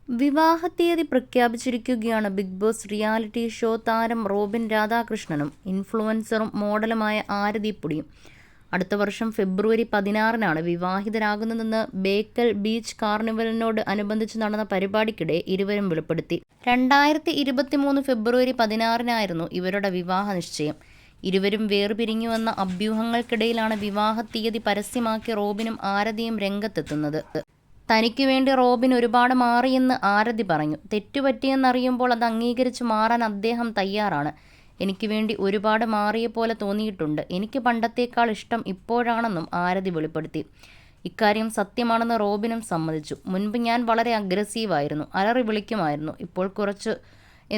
വിവാഹത്തീയതി പ്രഖ്യാപിച്ചിരിക്കുകയാണ്. Big boss reality show താരം Robin രാധാകൃഷ്ണനും ഇൻഫ്ലുവൻസറും മോഡലുമായ ആരതി പുടിയും അടുത്ത വർഷം ഫെബ്രുവരി 16-നാണ് വിവാഹിതരാകുന്നതെന്ന് ബേക്കൽ ബീച്ച് കാർണിവലിനോട് അനുബന്ധിച്ച് നടന്ന പരിപാടിക്കിടെ ഇരുവരും വെളിപ്പെടുത്തി. 2023 ഫെബ്രുവരി 16-നായിരുന്നു ഇവരുടെ വിവാഹ നിശ്ചയം. ഇരുവരും വേർപിരിഞ്ഞുവെന്ന അഭ്യൂഹങ്ങൾക്കിടയിലാണ് വിവാഹത്തീയതി പരസ്യമാക്കി റോബിനും ആരതിയും രംഗത്തെത്തുന്നത്. തനിക്കു വേണ്ടി റോബിൻ ഒരുപാട് മാറിയെന്ന് ആരതി പറഞ്ഞു. തെറ്റുപറ്റിയെന്നറിയുമ്പോൾ അത് അംഗീകരിച്ച് മാറാൻ അദ്ദേഹം തയ്യാറാണ്. എനിക്ക് വേണ്ടി ഒരുപാട് മാറിയ പോലെ തോന്നിയിട്ടുണ്ട്. എനിക്ക് പണ്ടത്തേക്കാൾ ഇഷ്ടം ഇപ്പോഴാണെന്നും ആരതി വെളിപ്പെടുത്തി. ഇക്കാര്യം സത്യമാണെന്ന് റോബിനും സമ്മതിച്ചു. മുൻപ് ഞാൻ വളരെ അഗ്രസീവായിരുന്നു, അലറി വിളിക്കുമായിരുന്നു. ഇപ്പോൾ കുറച്ച്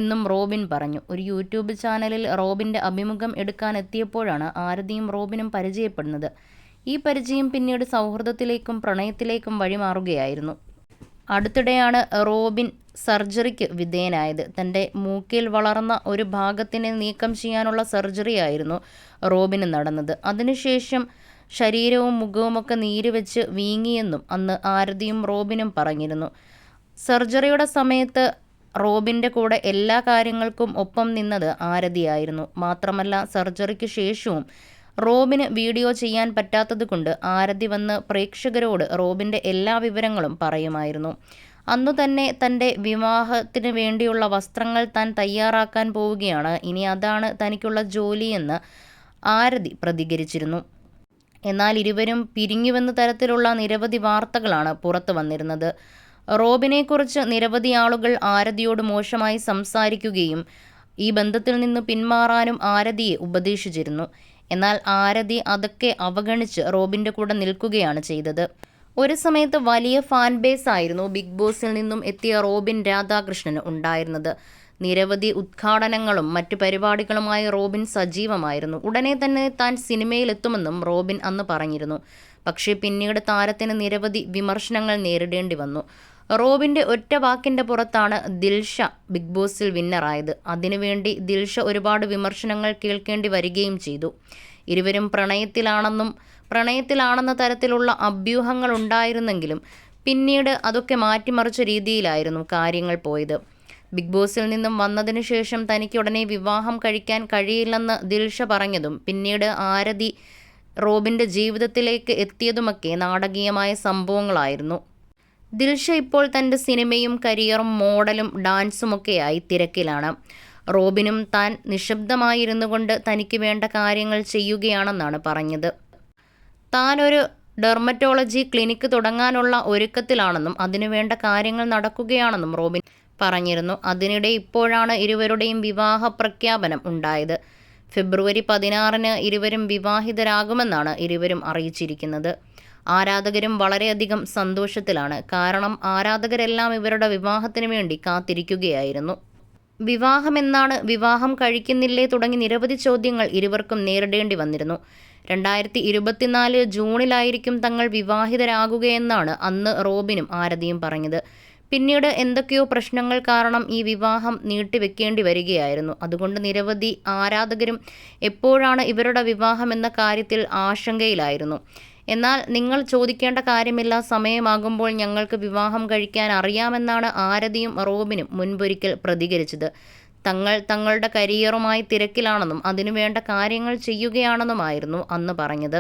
എന്നും റോബിൻ പറഞ്ഞു. ഒരു യൂട്യൂബ് ചാനലിൽ റോബിൻ്റെ അഭിമുഖം എടുക്കാൻ എത്തിയപ്പോഴാണ് ആരതിയും റോബിനും പരിചയപ്പെടുന്നത്. ഈ പരിചയം പിന്നീട് സൗഹൃദത്തിലേക്കും പ്രണയത്തിലേക്കും വഴിമാറുകയായിരുന്നു. അടുത്തിടെയാണ് റോബിൻ സർജറിക്ക് വിധേയനായത്. തൻ്റെ മൂക്കിൽ വളർന്ന ഒരു ഭാഗത്തിനെ നീക്കം ചെയ്യാനുള്ള സർജറിയായിരുന്നു റോബിന് നടന്നത്. അതിനുശേഷം ശരീരവും മുഖവുമൊക്കെ നീര് വെച്ച് വീങ്ങിയെന്നും അന്ന് ആരതിയും റോബിനും പറഞ്ഞിരുന്നു. സർജറിയുടെ സമയത്ത് റോബിൻ്റെ കൂടെ എല്ലാ കാര്യങ്ങൾക്കും ഒപ്പം നിന്നത് ആരതിയായിരുന്നു. മാത്രമല്ല, സർജറിക്ക് ശേഷവും റോബിന് വീഡിയോ ചെയ്യാൻ പറ്റാത്തതുകൊണ്ട് ആരതി വന്ന് പ്രേക്ഷകരോട് റോബിൻ്റെ എല്ലാ വിവരങ്ങളും പറയുമായിരുന്നു. അന്നു തന്നെ തൻ്റെ വിവാഹത്തിന് വേണ്ടിയുള്ള വസ്ത്രങ്ങൾ താൻ തയ്യാറാക്കാൻ പോവുകയാണ്, ഇനി അതാണ് തനിക്കുള്ള ജോലിയെന്ന് ആരതി പ്രതികരിച്ചിരുന്നു. എന്നാൽ ഇരുവരും പിരിഞ്ഞുവെന്ന തരത്തിലുള്ള നിരവധി വാർത്തകളാണ് പുറത്തു വന്നിരുന്നത്. റോബിനെക്കുറിച്ച് നിരവധി ആളുകൾ ആരതിയോട് മോശമായി സംസാരിക്കുകയും ഈ ബന്ധത്തിൽ നിന്ന് പിന്മാറാനും ആരതിയെ ഉപദേശിച്ചിരുന്നു. എന്നാൽ ആരതി അതൊക്കെ അവഗണിച്ച് റോബിൻ്റെ കൂടെ നിൽക്കുകയാണ് ചെയ്തത്. ഒരു സമയത്ത് വലിയ ഫാൻ ബേസ് ആയിരുന്നു ബിഗ് ബോസിൽ നിന്നും എത്തിയ റോബിൻ രാധാകൃഷ്ണന് ഉണ്ടായിരുന്നത്. നിരവധി ഉദ്ഘാടനങ്ങളും മറ്റു പരിപാടികളുമായി റോബിൻ സജീവമായിരുന്നു. ഉടനെ തന്നെ താൻ സിനിമയിലെത്തുമെന്നും റോബിൻ അന്ന് പറഞ്ഞിരുന്നു. പക്ഷേ പിന്നീട് താരത്തിന് നിരവധി വിമർശനങ്ങൾ നേരിടേണ്ടി വന്നു. റോബിൻ്റെ ഒറ്റ വാക്കിൻ്റെ പുറത്താണ് ദിൽഷ ബിഗ് ബോസിൽ വിന്നറായത്. അതിനുവേണ്ടി ദിൽഷ ഒരുപാട് വിമർശനങ്ങൾ കേൾക്കേണ്ടി വരികയും ചെയ്തു. ഇരുവരും പ്രണയത്തിലാണെന്ന തരത്തിലുള്ള അഭ്യൂഹങ്ങൾ ഉണ്ടായിരുന്നെങ്കിലും പിന്നീട് അതൊക്കെ മാറ്റിമറിച്ച രീതിയിലായിരുന്നു കാര്യങ്ങൾ പോയത്. ബിഗ് ബോസിൽ നിന്നും വന്നതിനു ശേഷം തനിക്ക് ഉടനെ വിവാഹം കഴിക്കാൻ കഴിയില്ലെന്ന് ദിൽഷ പറഞ്ഞതും പിന്നീട് ആരതി റോബിൻ്റെ ജീവിതത്തിലേക്ക് എത്തിയതുമൊക്കെ നാടകീയമായ സംഭവങ്ങളായിരുന്നു. ദിൽഷ ഇപ്പോൾ തൻ്റെ സിനിമയും കരിയറും മോഡലും ഡാൻസുമൊക്കെയായി തിരക്കിലാണ്. റോബിനും താൻ നിശബ്ദമായിരുന്നു കൊണ്ട് തനിക്ക് വേണ്ട കാര്യങ്ങൾ ചെയ്യുകയാണെന്നാണ് പറഞ്ഞത്. താൻ ഒരു ഡെർമറ്റോളജി ക്ലിനിക്ക് തുടങ്ങാനുള്ള ഒരുക്കത്തിലാണെന്നും അതിനുവേണ്ട കാര്യങ്ങൾ നടക്കുകയാണെന്നും റോബിൻ പറഞ്ഞിരുന്നു. അതിനിടെ ഇപ്പോഴാണ് ഇരുവരുടെയും വിവാഹ പ്രഖ്യാപനം ഉണ്ടായത്. ഫെബ്രുവരി 16-ന് ഇരുവരും വിവാഹിതരാകുമെന്നാണ് ഇരുവരും അറിയിച്ചിരിക്കുന്നത്. ആരാധകരും വളരെയധികം സന്തോഷത്തിലാണ്. കാരണം ആരാധകരെല്ലാം ഇവരുടെ വിവാഹത്തിന് വേണ്ടി കാത്തിരിക്കുകയായിരുന്നു. വിവാഹമെന്നാണ്, വിവാഹം കഴിക്കുന്നില്ലേ തുടങ്ങി നിരവധി ചോദ്യങ്ങൾ ഇരുവർക്കും നേരിടേണ്ടി വന്നിരുന്നു. 2024 ജൂണിലായിരിക്കും തങ്ങൾ വിവാഹിതരാകുകയെന്നാണ് അന്ന് റോബിനും ആരതിയും പറഞ്ഞത്. പിന്നീട് എന്തൊക്കെയോ പ്രശ്നങ്ങൾ കാരണം ഈ വിവാഹം നീട്ടിവെക്കേണ്ടി വരികയായിരുന്നു. അതുകൊണ്ട് നിരവധി ആരാധകരും എപ്പോഴാണ് ഇവരുടെ വിവാഹം എന്ന കാര്യത്തിൽ ആശങ്കയിലായിരുന്നു. എന്നാൽ നിങ്ങൾ ചോദിക്കേണ്ട കാര്യമില്ല, സമയമാകുമ്പോൾ ഞങ്ങൾക്ക് വിവാഹം കഴിക്കാൻ അറിയാമെന്നാണ് ആരതിയും റോബിനും മുൻപൊരിക്കൽ പ്രതികരിച്ചത്. തങ്ങളുടെ കരിയറുമായി തിരക്കിലാണെന്നും അതിനുവേണ്ട കാര്യങ്ങൾ ചെയ്യുകയാണെന്നുമായിരുന്നു അന്ന് പറഞ്ഞത്.